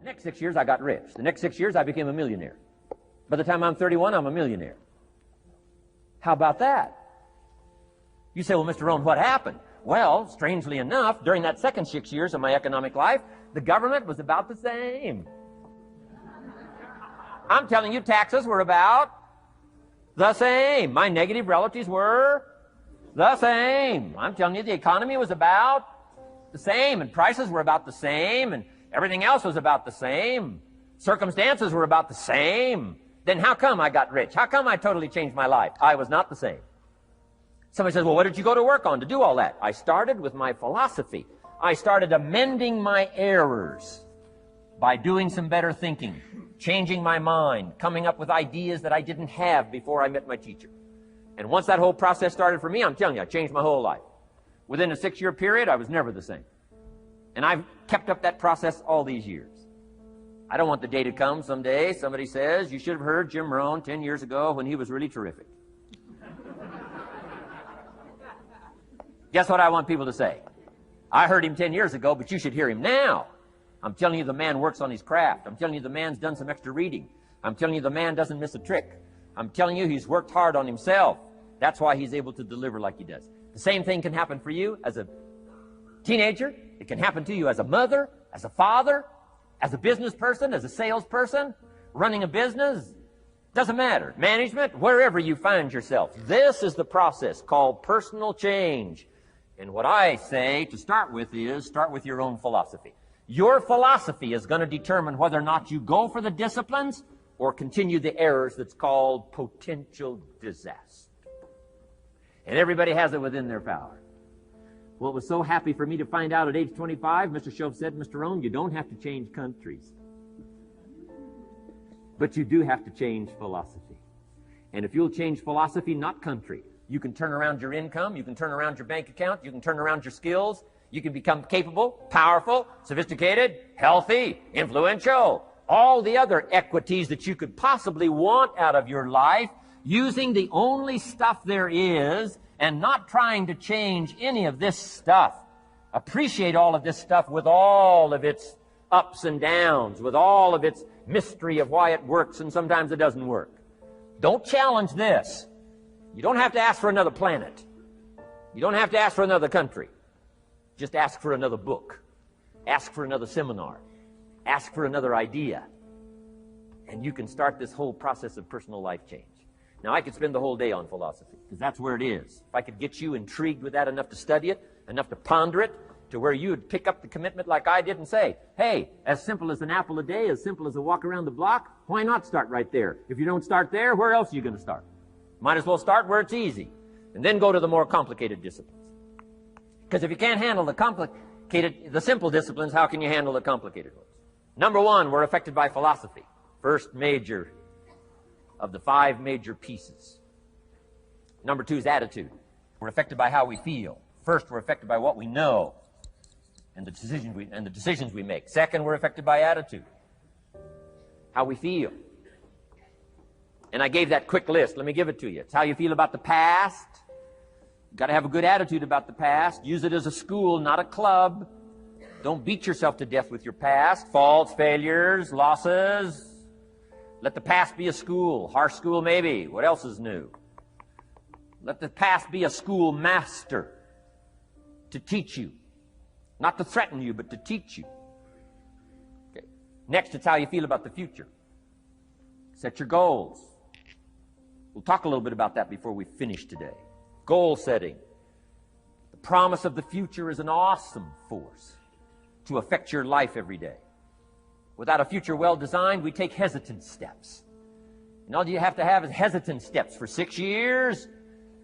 next 6 years, I got rich. The next 6 years, I became a millionaire. By the time I'm 31, I'm a millionaire. How about that? You say, well, Mr. Rohn, what happened? Well, strangely enough, during that second 6 years of my economic life, the government was about the same. I'm telling you, taxes were about the same. My negative relatives were the same. I'm telling you, the economy was about the same, and prices were about the same, and everything else was about the same. Circumstances were about the same. Then how come I got rich? How come I totally changed my life? I was not the same. Somebody says, well, what did you go to work on to do all that? I started with my philosophy. I started amending my errors by doing some better thinking, changing my mind, coming up with ideas that I didn't have before I met my teacher. And once that whole process started for me, I'm telling you, I changed my whole life. Within a 6-year period, I was never the same. And I've kept up that process all these years. I don't want the day to come someday somebody says, you should have heard Jim Rohn 10 years ago when he was really terrific. Guess what I want people to say? I heard him 10 years ago, but you should hear him now. I'm telling you, the man works on his craft. I'm telling you, the man's done some extra reading. I'm telling you, the man doesn't miss a trick. I'm telling you, he's worked hard on himself. That's why he's able to deliver like he does. The same thing can happen for you as a teenager. It can happen to you as a mother, as a father, as a business person, as a salesperson, running a business. Doesn't matter. Management, wherever you find yourself. This is the process called personal change. And what I say to start with is, start with your own philosophy. Your philosophy is going to determine whether or not you go for the disciplines or continue the errors that's called potential disaster. And everybody has it within their power. Well, it was so happy for me to find out at age 25, Mr. Shove said, Mr. Rohn, you don't have to change countries. But you do have to change philosophy. And if you'll change philosophy, not country, you can turn around your income, you can turn around your bank account, you can turn around your skills, you can become capable, powerful, sophisticated, healthy, influential, all the other equities that you could possibly want out of your life, using the only stuff there is and not trying to change any of this stuff. Appreciate all of this stuff with all of its ups and downs, with all of its mystery of why it works and sometimes it doesn't work. Don't challenge this. You don't have to ask for another planet. You don't have to ask for another country. Just ask for another book. Ask for another seminar. Ask for another idea. And you can start this whole process of personal life change. Now, I could spend the whole day on philosophy, because that's where it is. If I could get you intrigued with that enough to study it, enough to ponder it, to where you would pick up the commitment like I did and say, hey, as simple as an apple a day, as simple as a walk around the block, why not start right there? If you don't start there, where else are you going to start? Might as well start where it's easy, and then go to the more complicated disciplines. Because if you can't handle the simple disciplines, how can you handle the complicated ones? Number one, we're affected by philosophy. First major of the 5 major pieces. Number 2 is attitude. We're affected by how we feel. First, we're affected by what we know and the decisions we make. Second, we're affected by attitude, how we feel. And I gave that quick list. Let me give it to you. It's how you feel about the past. You've got to have a good attitude about the past. Use it as a school, not a club. Don't beat yourself to death with your past. Faults, failures, losses. Let the past be a school. Harsh school, maybe. What else is new? Let the past be a school master to teach you. Not to threaten you, but to teach you. Okay. Next, it's how you feel about the future. Set your goals. We'll talk a little bit about that before we finish today. Goal setting. The promise of the future is an awesome force to affect your life every day. Without a future well designed, we take hesitant steps. And all you have to have is hesitant steps. For 6 years,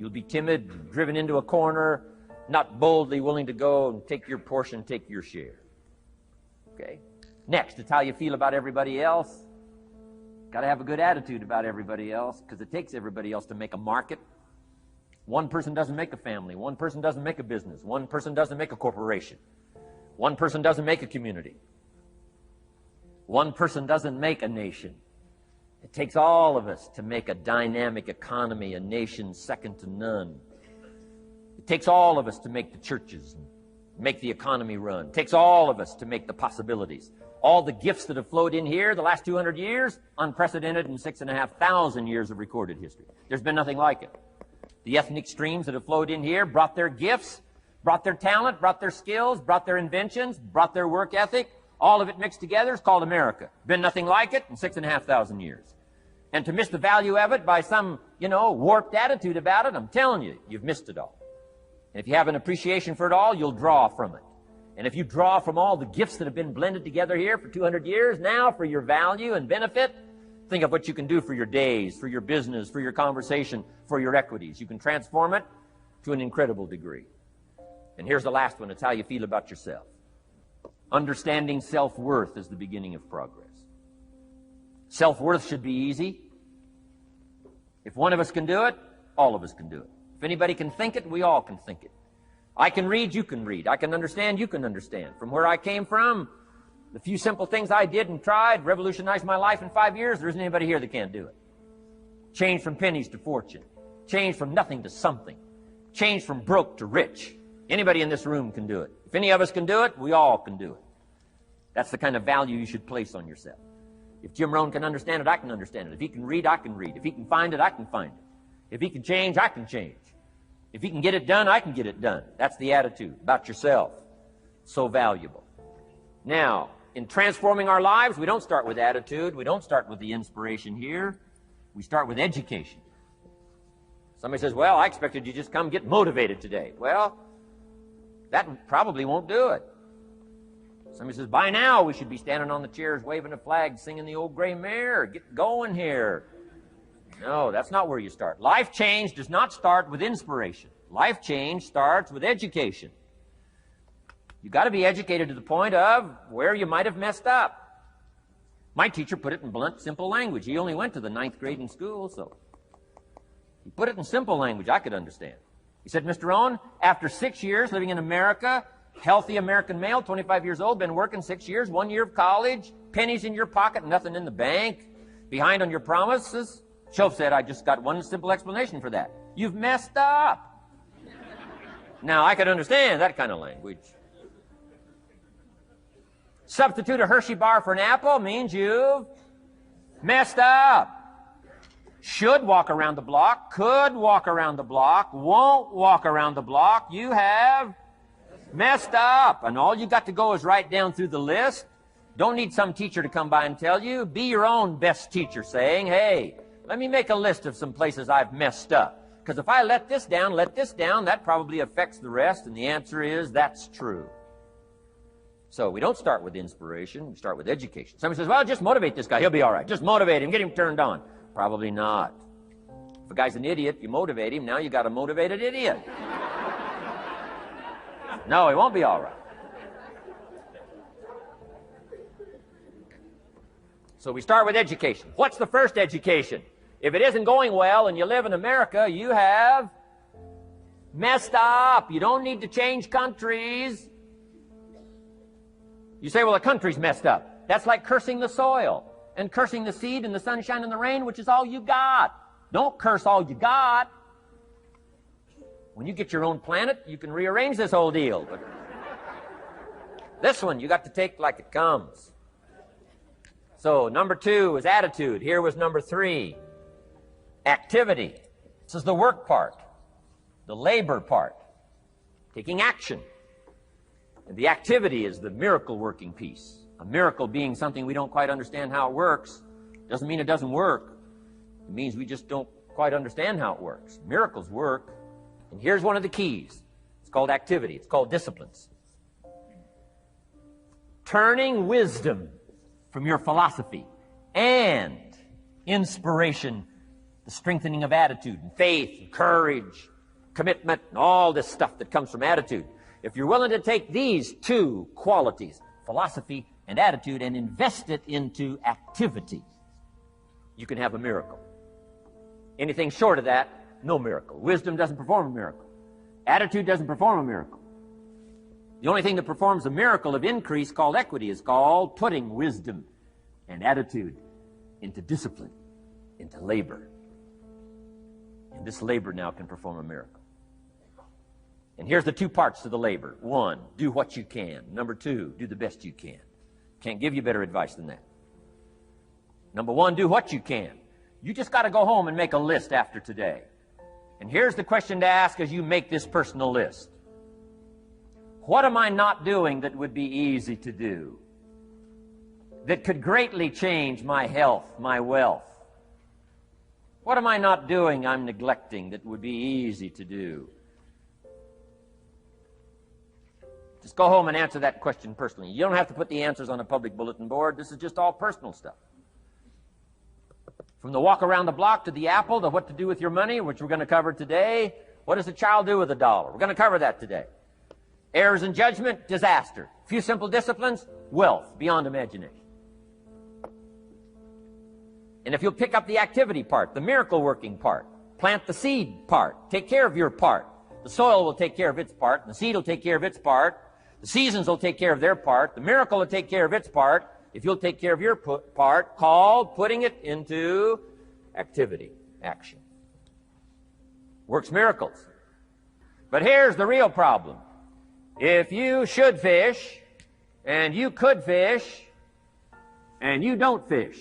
you'll be timid, driven into a corner, not boldly willing to go and take your portion, take your share. Okay? Next, it's how you feel about everybody else. Got to have a good attitude about everybody else, because it takes everybody else to make a market. One person doesn't make a family. One person doesn't make a business. One person doesn't make a corporation. One person doesn't make a community. One person doesn't make a nation. It takes all of us to make a dynamic economy, a nation second to none. It takes all of us to make the churches and make the economy run. It takes all of us to make the possibilities. All the gifts that have flowed in here the last 200 years, unprecedented in 6,500 years of recorded history. There's been nothing like it. The ethnic streams that have flowed in here brought their gifts, brought their talent, brought their skills, brought their inventions, brought their work ethic. All of it mixed together is called America. Been nothing like it in 6,500 years. And to miss the value of it by some, warped attitude about it, I'm telling you, you've missed it all. And if you have an appreciation for it all, you'll draw from it. And if you draw from all the gifts that have been blended together here for 200 years, now for your value and benefit, think of what you can do for your days, for your business, for your conversation, for your equities. You can transform it to an incredible degree. And here's the last one. It's how you feel about yourself. Understanding self-worth is the beginning of progress. Self-worth should be easy. If one of us can do it, all of us can do it. If anybody can think it, we all can think it. I can read, you can read. I can understand, you can understand. From where I came from, the few simple things I did and tried revolutionized my life in 5 years. There isn't anybody here that can't do it. Change from pennies to fortune. Change from nothing to something. Change from broke to rich. Anybody in this room can do it. If any of us can do it, we all can do it. That's the kind of value you should place on yourself. If Jim Rohn can understand it, I can understand it. If he can read, I can read. If he can find it, I can find it. If he can change, I can change. If he can get it done, I can get it done. That's the attitude about yourself. So valuable. Now, in transforming our lives, we don't start with attitude. We don't start with the inspiration here. We start with education. Somebody says, well, I expected you to just come get motivated today. Well, that probably won't do it. Somebody says, by now we should be standing on the chairs, waving a flag, singing the old gray mare. Get going here. No, that's not where you start. Life change does not start with inspiration. Life change starts with education. You've got to be educated to the point of where you might have messed up. My teacher put it in blunt, simple language. He only went to the 9th grade in school, so he put it in simple language I could understand. He said, Mr. Rohn, after 6 years living in America, healthy American male, 25 years old, been working 6 years, 1 year of college, pennies in your pocket, nothing in the bank, behind on your promises. Shoaff said, I just got one simple explanation for that. You've messed up. Now, I could understand that kind of language. Substitute a Hershey bar for an apple means you've messed up. Should walk around the block, could walk around the block, won't walk around the block. You have messed up. And all you got to go is write down through the list. Don't need some teacher to come by and tell you. Be your own best teacher saying, hey, let me make a list of some places I've messed up. Because if I let this down, that probably affects the rest. And the answer is, that's true. So we don't start with inspiration. We start with education. Somebody says, well, just motivate this guy. He'll be all right. Just motivate him. Get him turned on. Probably not. If a guy's an idiot, you motivate him. Now you got a motivated idiot. No, he won't be all right. So we start with education. What's the first education? If it isn't going well and you live in America, you have messed up. You don't need to change countries. You say, well, the country's messed up. That's like cursing the soil and cursing the seed and the sunshine and the rain, which is all you got. Don't curse all you got. When you get your own planet, you can rearrange this whole deal. But this one, you got to take like it comes. So number 2 is attitude. Here was number 3. Activity. This is the work part. The labor part. Taking action. And the activity is the miracle working piece. A miracle being something we don't quite understand how it works. Doesn't mean it doesn't work. It means we just don't quite understand how it works. Miracles work. And here's one of the keys. It's called activity. It's called disciplines. Turning wisdom from your philosophy and inspiration, the strengthening of attitude and faith and courage, commitment, and all this stuff that comes from attitude. If you're willing to take these 2 qualities, philosophy and attitude, and invest it into activity, you can have a miracle. Anything short of that, no miracle. Wisdom doesn't perform a miracle. Attitude doesn't perform a miracle. The only thing that performs a miracle of increase called equity is called putting wisdom and attitude into discipline, into labor. And this labor now can perform a miracle. And here's the 2 parts to the labor. 1, do what you can. Number 2, do the best you can. Can't give you better advice than that. Number one, do what you can. You just got to go home and make a list after today. And here's the question to ask as you make this personal list. What am I not doing that would be easy to do? That could greatly change my health, my wealth? What am I not doing I'm neglecting that would be easy to do? Just go home and answer that question personally. You don't have to put the answers on a public bulletin board. This is just all personal stuff. From the walk around the block to the apple to what to do with your money, which we're going to cover today. What does a child do with $1? We're going to cover that today. Errors in judgment, disaster. Few simple disciplines, wealth beyond imagination. And if you'll pick up the activity part, the miracle working part, plant the seed part, take care of your part. The soil will take care of its part, and the seed will take care of its part. The seasons will take care of their part. The miracle will take care of its part. If you'll take care of your part, called putting it into activity, action. Works miracles. But here's the real problem. If you should fish, and you could fish, and you don't fish,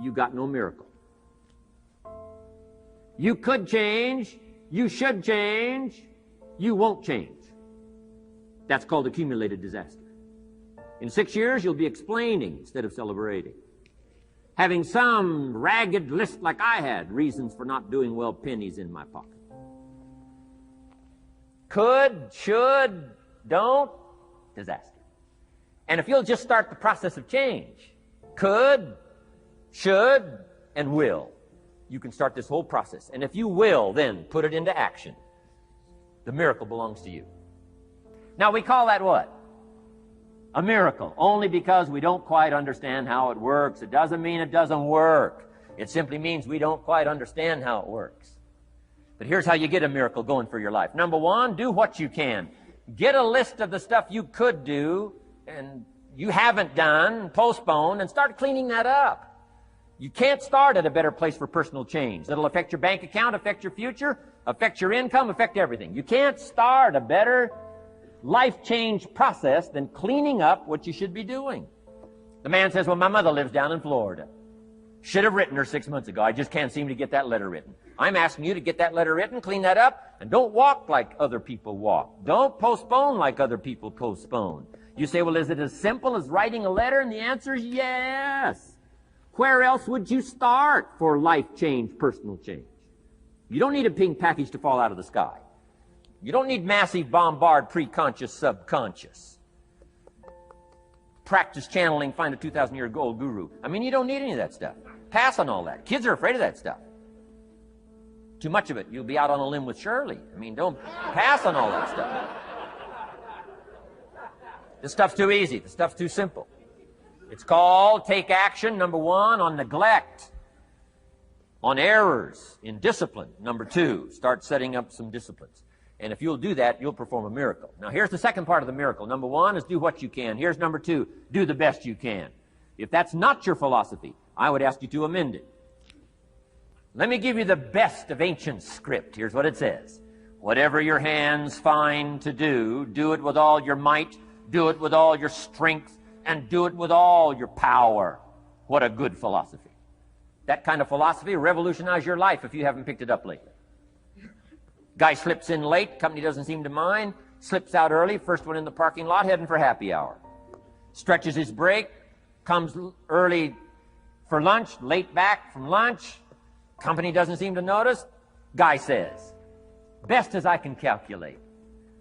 you got no miracle. You could change, you should change, you won't change. That's called accumulated disaster. In 6 years, you'll be explaining instead of celebrating. Having some ragged list like I had, reasons for not doing well, pennies in my pocket. Could, should, don't, disaster. And if you'll just start the process of change, could, should, and will, you can start this whole process. And if you will, then put it into action, the miracle belongs to you. Now, we call that what? A miracle, only because we don't quite understand how it works. It doesn't mean it doesn't work. It simply means we don't quite understand how it works. But here's how you get a miracle going for your life. Number one, do what you can. Get a list of the stuff you could do and you haven't done, postpone, and start cleaning that up. You can't start at a better place for personal change. That'll affect your bank account, affect your future, affect your income, affect everything. You can't start a better life change process than cleaning up what you should be doing. The man says, well, my mother lives down in Florida. Should have written her 6 months ago. I just can't seem to get that letter written. I'm asking you to get that letter written, clean that up, and don't walk like other people walk. Don't postpone like other people postpone. You say, well, is it as simple as writing a letter? And the answer is yes. Where else would you start for life change, personal change? You don't need a pink package to fall out of the sky. You don't need massive bombard, pre-conscious, subconscious. Practice channeling, find a 2,000-year-old guru. I mean, you don't need any of that stuff. Pass on all that. Kids are afraid of that stuff. Too much of it, you'll be out on a limb with Shirley. I mean, don't pass on all that stuff. This stuff's too easy. This stuff's too simple. It's called take action, number one, on neglect, on errors, in discipline. Number two, start setting up some disciplines. And if you'll do that, you'll perform a miracle. Now, here's the second part of the miracle. Number one is do what you can. Here's number two, do the best you can. If that's not your philosophy, I would ask you to amend it. Let me give you the best of ancient script. Here's what it says. Whatever your hands find to do, do it with all your might, do it with all your strength, and do it with all your power. What a good philosophy. That kind of philosophy will revolutionize your life if you haven't picked it up lately. Guy slips in late, company doesn't seem to mind, slips out early, first one in the parking lot, heading for happy hour. Stretches his break, comes early for lunch, late back from lunch, company doesn't seem to notice. Guy says, best as I can calculate,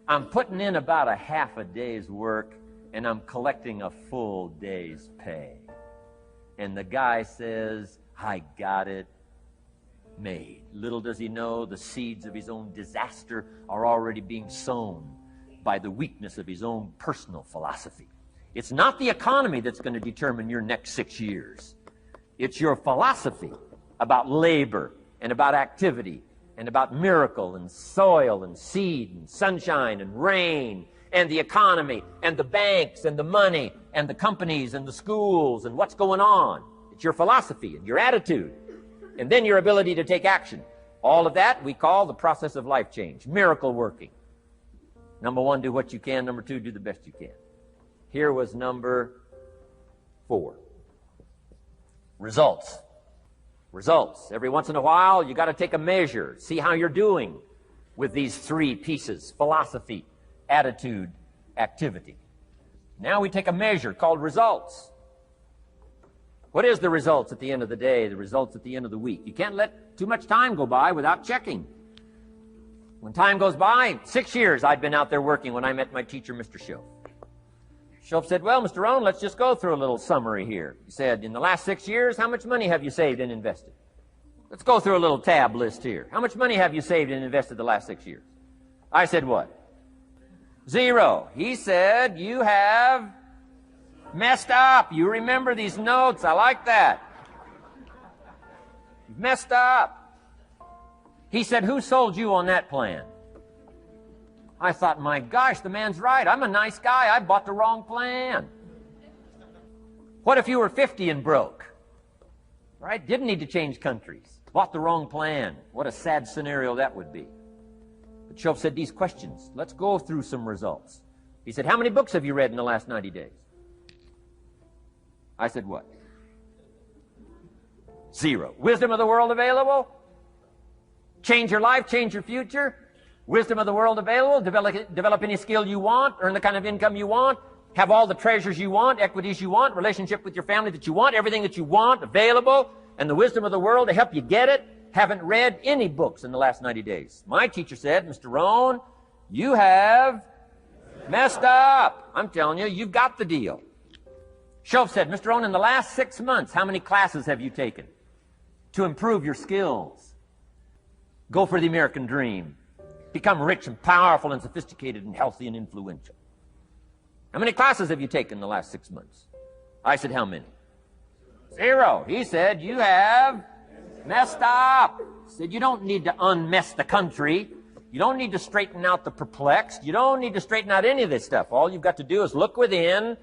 I'm putting in about a half a day's work and I'm collecting a full day's pay. And the guy says, I got it made. Little does he know the seeds of his own disaster are already being sown by the weakness of his own personal philosophy. It's not the economy that's going to determine your next 6 years. It's your philosophy about labor and about activity and about miracle and soil and seed and sunshine and rain and the economy and the banks and the money and the companies and the schools and what's going on. It's your philosophy and your attitude. And then your ability to take action. All of that we call the process of life change, miracle working. Number one, do what you can. Number two, do the best you can. Here was number 4. Results. Results. Every once in a while, you got to take a measure, see how you're doing with these 3 pieces: philosophy, attitude, activity. Now we take a measure called results. What is the results at the end of the day, the results at the end of the week? You can't let too much time go by without checking. When time goes by, 6 years I'd been out there working when I met my teacher, Mr. Schoaf. Schoaf said, well, Mr. Rohn, let's just go through a little summary here. He said, in the last 6 years, how much money have you saved and invested? Let's go through a little tab list here. How much money have you saved and invested the last 6 years? I said, what? 0. He said, you have messed up. You remember these notes. I like that. You've messed up. He said, who sold you on that plan? I thought, my gosh, the man's right. I'm a nice guy. I bought the wrong plan. What if you were 50 and broke? Right? Didn't need to change countries. Bought the wrong plan. What a sad scenario that would be. But Schoaf said these questions. Let's go through some results. He said, how many books have you read in the last 90 days? I said, what? 0. Wisdom of the world available? Change your life, change your future. Wisdom of the world available. Develop any skill you want. Earn the kind of income you want. Have all the treasures you want, equities you want, relationship with your family that you want, everything that you want available, and the wisdom of the world to help you get it. Haven't read any books in the last 90 days. My teacher said, Mr. Rohn, you have messed up. I'm telling you, you've got the deal. Schoaf said, Mr. Rohn, in the last 6 months, how many classes have you taken to improve your skills? Go for the American dream. Become rich and powerful and sophisticated and healthy and influential. How many classes have you taken in the last 6 months? I said, how many? 0. He said, you have messed up. He said, you don't need to unmess the country. You don't need to straighten out the perplexed. You don't need to straighten out any of this stuff. All you've got to do is look within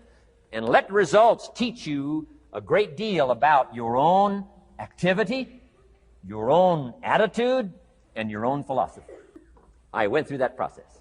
and let results teach you a great deal about your own activity, your own attitude, and your own philosophy. I went through that process.